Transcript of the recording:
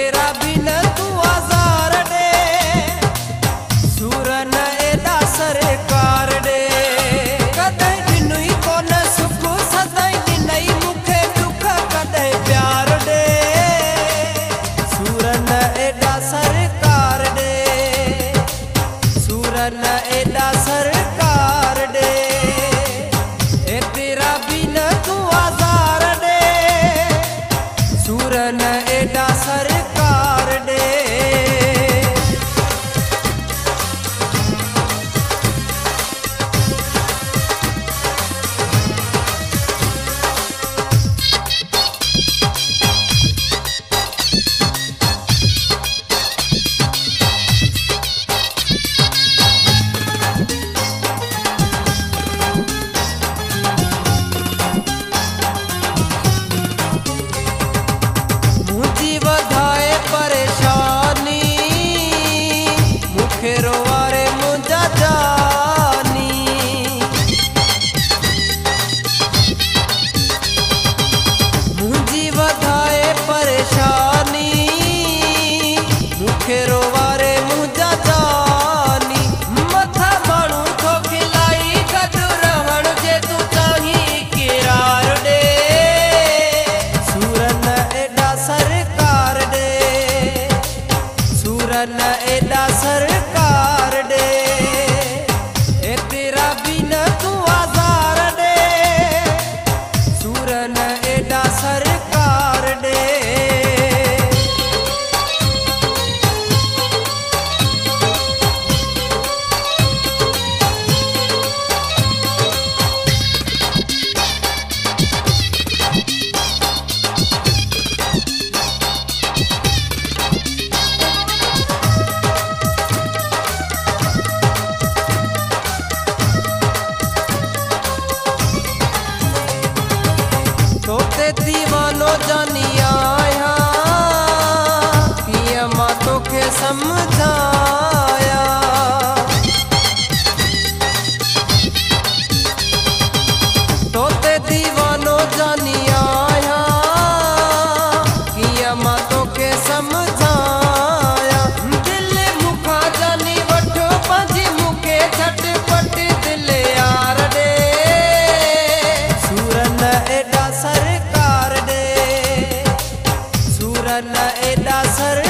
तेरा बिन तू आजार दे सूरन एदा सरकार दे कदई दिनुई कोन सुख सदाई दिनई मुखे दुख कदई प्यार दे सूरन एदा सरकार दे सूरन एदा सरकार दे ए तेरा बिन तू आजार दे सूरन एदा सरकार दे वधाए परेशानी मुखे रोवारे मुझा जानी मुझी वधाए परेशानी मुखे रोवारे मुझा जानी मथा माणू तो खिलाई गडु रहण जे तू चाही किरार दे सूरन एडा सरकार दे सूरन एदा सरकार दे ए तेरा बिन तू आजार दे सूरन एदा सरकार दे तोते दीवानो जानी आया पिया माँ तोखे समझाया तोते दीवानो जानी आया पिया माँ तोखे समझाया दिल मुखा जानी वठो पंजी मुखे झटपट दिल यार दे सूरन एदा सरकार दे सूरन एदा सर